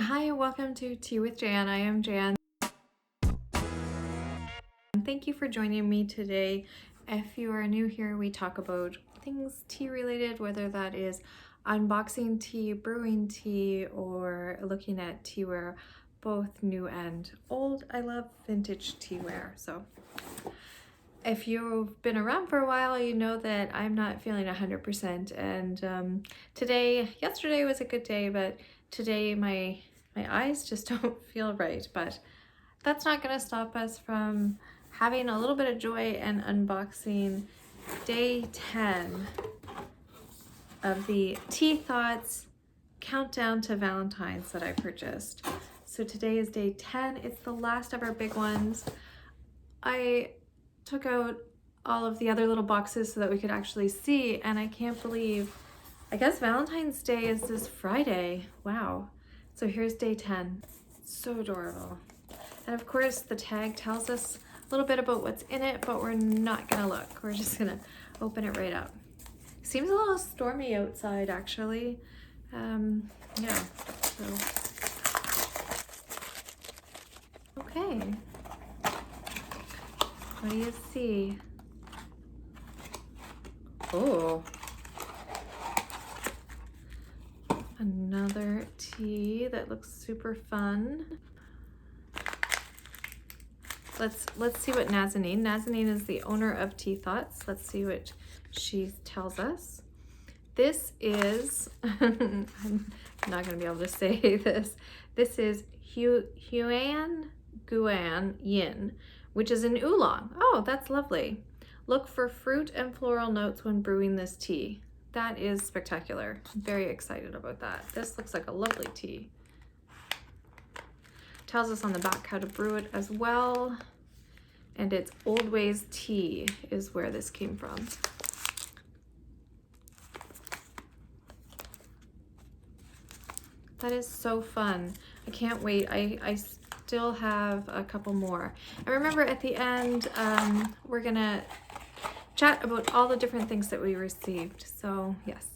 Hi, welcome to Tea with Jann. I am Jann. Thank you for joining me today. If you are new here, we talk about things tea related, whether that is unboxing tea, brewing tea, or looking at teaware, both new and old. I love vintage teaware. So if you've been around for a while, you know that I'm not feeling 100%. And yesterday was a good day, but today my eyes just don't feel right. But that's not going to stop us from having a little bit of joy and unboxing day 10 of the Tea Thoughts Countdown to Valentine's that I purchased. So today is day 10. It's the last of our big ones. I took out all of the other little boxes so that we could actually see, and I can't believe, I guess Valentine's Day is this Friday. Wow. So here's day 10. So adorable. And of course the tag tells us a little bit about what's in it, but we're not gonna look. We're just gonna open it right up. Seems a little stormy outside actually. Yeah, so. Okay. What do you see? Oh. Another tea that looks super fun. Let's see what Nazanin is the owner of Tea Thoughts. Let's see what she tells us. This is, I'm not gonna be able to say this. This is Huan Guan Yin, which is an oolong. Oh, that's lovely. Look for fruit and floral notes when brewing this tea. That is spectacular. I'm very excited about that. This looks like a lovely tea. Tells us on the back how to brew it as well. And it's Old Ways Tea is where this came from. That is so fun. I can't wait. I still have a couple more. And remember at the end, we're gonna chat about all the different things that we received. So yes.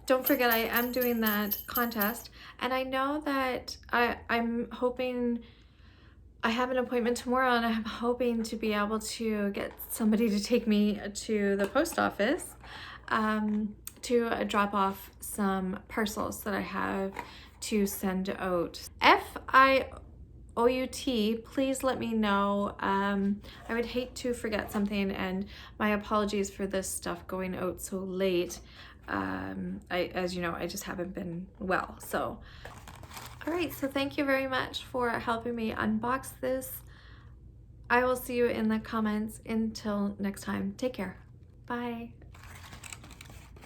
Don't forget, I am doing that contest, and I know that I'm hoping, I have an appointment tomorrow, and I'm hoping to be able to get somebody to take me to the post office to drop off some parcels that I have to send out. If I owe you tea, please let me know. I would hate to forget something, and my apologies for this stuff going out so late. As you know, I just haven't been well. So, all right, so thank you very much for helping me unbox this. I will see you in the comments. Until next time, take care. Bye.